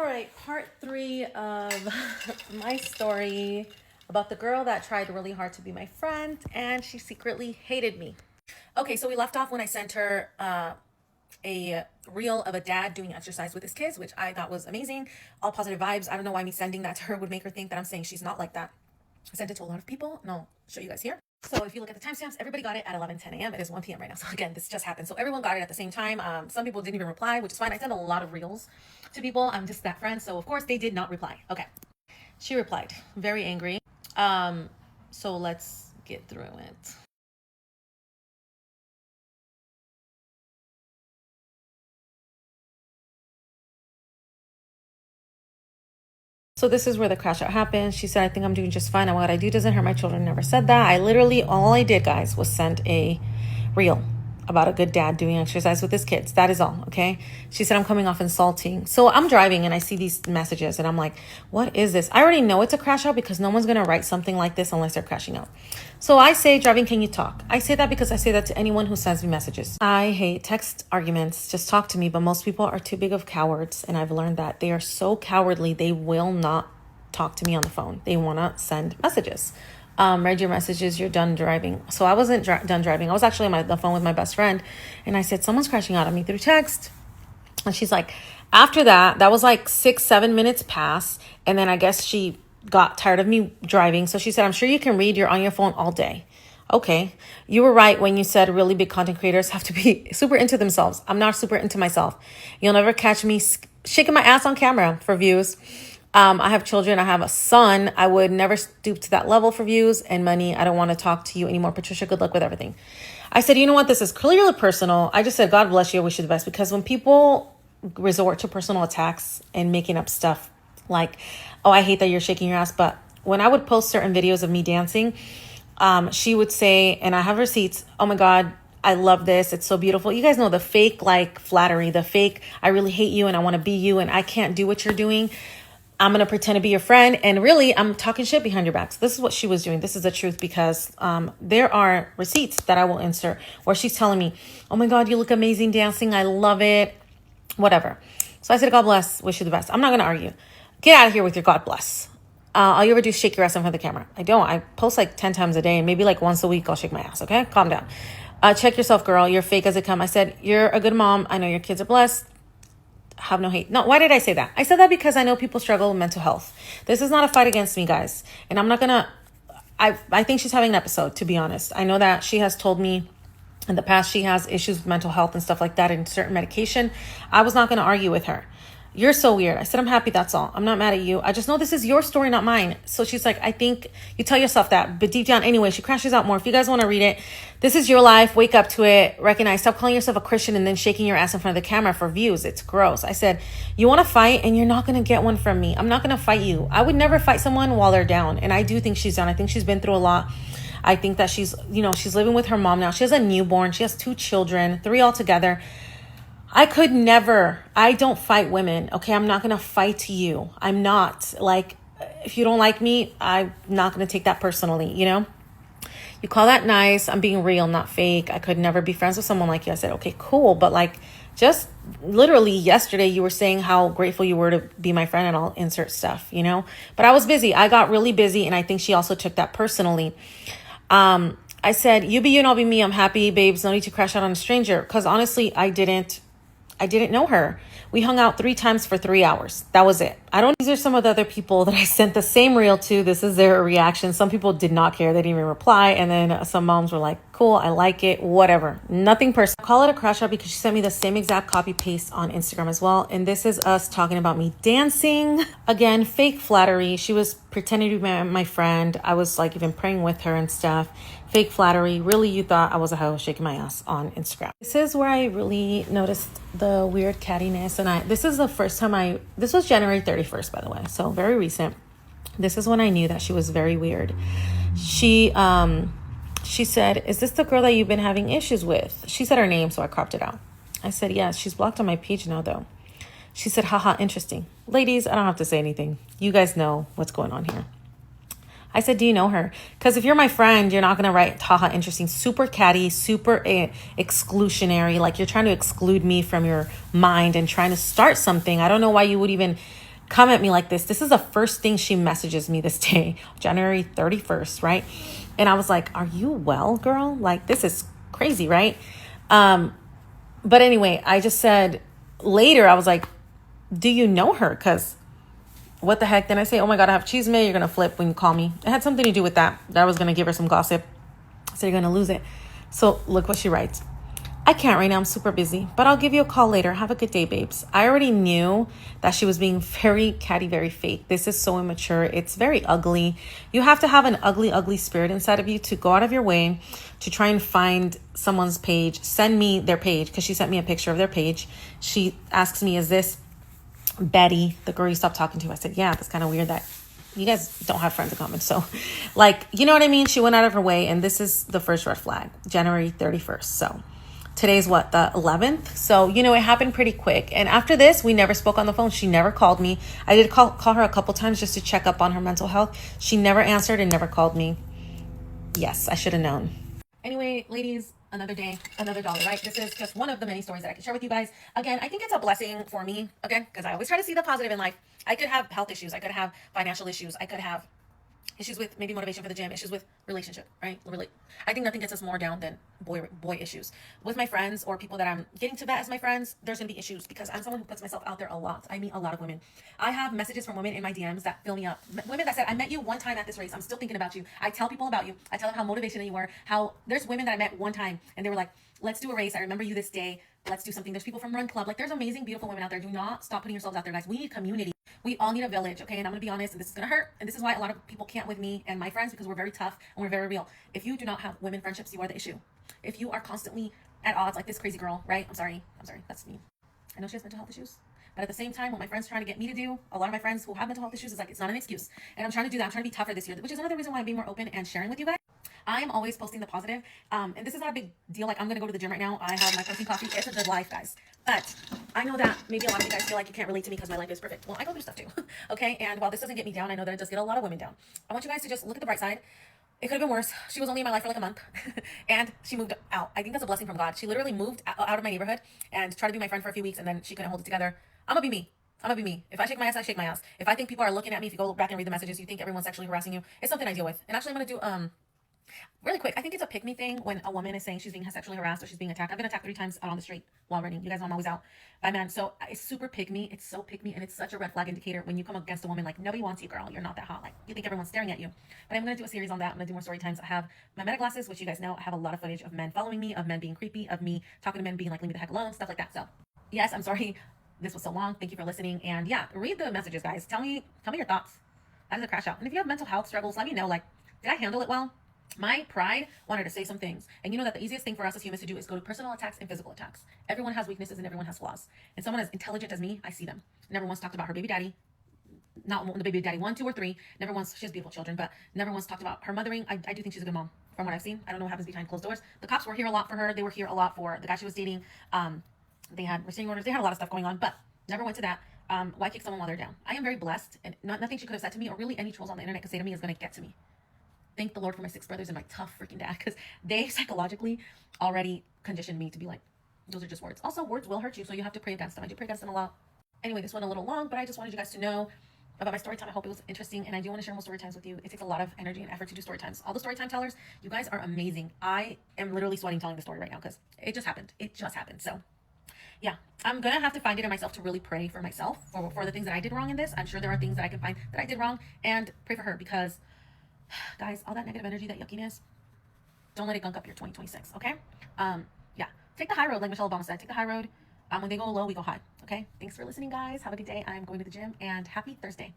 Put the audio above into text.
All right, part 3 of my story about the girl that tried really hard to be my friend and she secretly hated me. Okay, so we left off when I sent her a reel of a dad doing exercise with his kids, which I thought was amazing. All positive vibes. I don't know why me sending that to her would make her think that I'm saying she's not like that. I sent it to a lot of people, and I'll show you guys here. So if you look at the timestamps, everybody got it at 11:10 a.m. It is 1 p.m. right now. So again, this just happened. So everyone got it at the same time. Some people didn't even reply, which is fine. I sent a lot of reels to people. I'm just that friend. So of course they did not reply. Okay. She replied, very angry. So let's get through it. So this is where the crash out happened. She said, I think I'm doing just fine. And what I do doesn't hurt my children. Never said that. All I did, guys, was send a reel about a good dad doing exercise with his kids. That is all, okay? She said, I'm coming off insulting. So I'm driving and I see these messages and I'm like, what is this? I already know it's a crash out because no one's going to write something like this unless they're crashing out. So I say, driving, can you talk? I say that because I say that to anyone who sends me messages. I hate text arguments. Just talk to me. But most people are too big of cowards. And I've learned that they are so cowardly. They will not talk to me on the phone. They want to send messages. Read your messages, you're done driving. So I wasn't done driving. I was actually on the phone with my best friend. And I said, someone's crashing out on me through text. And she's like, after that was like 6-7 minutes past. And then I guess she got tired of me driving. So she said, I'm sure you can read. You're on your phone all day. Okay. You were right when you said really big content creators have to be super into themselves. I'm not super into myself. You'll never catch me shaking my ass on camera for views. I have children. I have a son. I would never stoop to that level for views and money. I don't want to talk to you anymore. Patricia, good luck with everything. I said, you know what? This is clearly personal. I just said, God bless you. I wish you the best. Because when people resort to personal attacks and making up stuff like, oh, I hate that you're shaking your ass. But when I would post certain videos of me dancing, she would say, and I have receipts, oh my God, I love this. It's so beautiful. You guys know the fake like flattery, the fake, I really hate you and I want to be you and I can't do what you're doing. I'm going to pretend to be your friend. And really, I'm talking shit behind your backs. This is what she was doing. This is the truth because there are receipts that I will insert where she's telling me, oh my God, you look amazing dancing. I love it. Whatever. So I said, God bless. Wish you the best. I'm not going to argue. Get out of here with your God bless. All you ever do is shake your ass in front of the camera. I don't. I post like 10 times a day and maybe like once a week I'll shake my ass. Okay? Calm down. Check yourself, girl. You're fake as it come. I said, you're a good mom. I know your kids are blessed. Have no hate. No, why did I say that? I said that because I know people struggle with mental health. This is not a fight against me, guys. And I'm not gonna, I think she's having an episode, to be honest. I know that she has told me in the past she has issues with mental health and stuff like that and certain medication. I was not gonna argue with her. You're so weird. I said, I'm happy. That's all. I'm not mad at you. I just know this is your story, not mine. So she's like, I think you tell yourself that. But deep down, anyway, she crashes out more. If you guys want to read it, this is your life. Wake up to it. Recognize. Stop calling yourself a Christian and then shaking your ass in front of the camera for views. It's gross. I said, you want to fight and you're not going to get one from me. I'm not going to fight you. I would never fight someone while they're down. And I do think she's down. I think she's been through a lot. I think that she's living with her mom now. She has a newborn. She has 2 children, 3 altogether. I could never, I don't fight women. Okay. I'm not going to fight you. I'm not like, if you don't like me, I'm not going to take that personally. You call that nice. I'm being real, not fake. I could never be friends with someone like you. I said, okay, cool. But like just literally yesterday, you were saying how grateful you were to be my friend and I'll insert stuff, but I was busy. I got really busy. And I think she also took that personally. I said, you be you and I'll be me. I'm happy, babes. No need to crash out on a stranger. Cause honestly, I didn't know her. We hung out 3 times for 3 hours. That was it. These are some of the other people that I sent the same reel to. This is their reaction. Some people did not care. They didn't even reply. And then some moms were like, cool, I like it, whatever. Nothing personal. Call it a crash out because she sent me the same exact copy paste on Instagram as well. And this is us talking about me dancing. Again, fake flattery. She was pretending to be my friend. I was like even praying with her and stuff. Fake flattery. Really, you thought I was a hoe shaking my ass on Instagram. This is where I really noticed the weird cattiness. And this is the first time this was January 31st, by the way. So very recent. This is when I knew that she was very weird. She said, is this the girl that you've been having issues with? She said her name, so I cropped it out. I said, yes, she's blocked on my page now though. She said, haha, interesting. Ladies, I don't have to say anything. You guys know what's going on here. I said, do you know her? Because if you're my friend, you're not going to write, haha, interesting, super catty, super exclusionary. Like you're trying to exclude me from your mind and trying to start something. I don't know why you would even come at me like this. This is the first thing she messages me this day, January 31st, right? And I was like, are you well, girl? Like, this is crazy, right? But anyway, I just said later, I was like, do you know her? Because what the heck? Then I say, oh my God, I have cheese may. You're going to flip when you call me. It had something to do with that. That I was going to give her some gossip. So you're going to lose it. So look what she writes. I can't right now. I'm super busy, but I'll give you a call later. Have a good day, babes. I already knew that she was being very catty, very fake. This is so immature. It's very ugly. You have to have an ugly, ugly spirit inside of you to go out of your way to try and find someone's page. Send me their page because she sent me a picture of their page. She asks me, is this Betty, the girl you stopped talking to? I said, yeah, that's kind of weird that you guys don't have friends in common. So like, you know what I mean? She went out of her way, and this is the first red flag, January 31st. So today's what, the 11th? So, you know, it happened pretty quick. And after this, we never spoke on the phone. She never called me. I did call her a couple times just to check up on her mental health. She never answered and never called me. Yes, I should have known. Anyway, ladies, another day, another dollar, right? This is just one of the many stories that I can share with you guys. Again, I think it's a blessing for me, again, because I always try to see the positive in life. I could have health issues. I could have financial issues. I could have issues with maybe motivation for the gym, issues with relationship, right? I think nothing gets us more down than boy issues. With my friends or people that I'm getting to vet as my friends, there's going to be issues because I'm someone who puts myself out there a lot. I meet a lot of women. I have messages from women in my DMs that fill me up. Women that said, I met you one time at this race. I'm still thinking about you. I tell people about you. I tell them how motivational you were, how there's women that I met one time and they were like, let's do a race. I remember you this day. Let's do something. There's people from Run Club. Like, there's amazing, beautiful women out there. Do not stop putting yourselves out there, guys. We need community. We all need a village, okay? And I'm going to be honest, and this is going to hurt. And this is why a lot of people can't with me and my friends, because we're very tough and we're very real. If you do not have women friendships, you are the issue. If you are constantly at odds like this crazy girl, right? I'm sorry. That's me. I know she has mental health issues. But at the same time, what my friends trying to get me to do, a lot of my friends who have mental health issues, is like, it's not an excuse. And I'm trying to do that. I'm trying to be tougher this year, which is another reason why I'm being more open and sharing with you guys. I am always posting the positive. And this is not a big deal. Like, I'm going to go to the gym right now. I have my protein coffee. It's a good life, guys. But I know that maybe a lot of you guys feel like you can't relate to me because my life is perfect. Well, I go through stuff too. Okay. And while this doesn't get me down, I know that it does get a lot of women down. I want you guys to just look at the bright side. It could have been worse. She was only in my life for like a month and she moved out. I think that's a blessing from God. She literally moved out of my neighborhood and tried to be my friend for a few weeks, and then she couldn't hold it together. I'm gonna be me. I'm gonna be me. If I shake my ass, I shake my ass. If I think people are looking at me, if you go back and read the messages, you think everyone's sexually harassing you, it's something I deal with. And actually, I'm gonna do really quick. I think it's a pick me thing when a woman is saying she's being sexually harassed or she's being attacked. I've been attacked 3 times out on the street while running. You guys know I'm always out by men. So it's super pick me. It's so pick me, and it's such a red flag indicator when you come against a woman like, nobody wants you, girl. You're not that hot. Like, you think everyone's staring at you. But I'm gonna do a series on that. I'm gonna do more story times. I have my meta glasses, which you guys know. I have a lot of footage of men following me, of men being creepy, of me talking to men being like, leave me the heck alone, stuff like that. So yes, I'm sorry this was so long. Thank you for listening. And yeah, read the messages, guys. Tell me your thoughts. That is a crash out. And if you have mental health struggles, let me know. Like, did I handle it well? My pride wanted to say some things. And you know that the easiest thing for us as humans to do is go to personal attacks and physical attacks. Everyone has weaknesses and everyone has flaws. And someone as intelligent as me, I see them. Never once talked about her baby daddy. Not the baby daddy 1, 2, or 3. Never once, she has beautiful children, but never once talked about her mothering. I do think she's a good mom from what I've seen. I don't know what happens behind closed doors. The cops were here a lot for her. They were here a lot for the guy she was dating. They had restraining orders. They had a lot of stuff going on, but never went to that. Why kick someone while they're down? I am very blessed, and nothing she could have said to me, or really any trolls on the internet could say to me, is going to get to me. Thank the Lord for my 6 brothers and my tough freaking dad, because they psychologically already conditioned me to be like, those are just words. Also, words will hurt you, so you have to pray against them. I do pray against them a lot. Anyway, this went a little long, but I just wanted you guys to know about my story time. I hope it was interesting, and I do want to share more story times with you. It takes a lot of energy and effort to do story times. All the story time tellers, you guys are amazing. I am literally sweating telling the story right now because it just happened. So yeah, I'm gonna have to find it in myself to really pray for myself for the things that I did wrong in this. I'm sure there are things that I can find that I did wrong, and pray for her, because guys, all that negative energy, that yuckiness, don't let it gunk up your 2026. Okay. Yeah, take the high road, like Michelle Obama said. Take the high road. When they go low, we go high. Okay. Thanks for listening, guys. Have a good day. I'm going to the gym, and happy Thursday.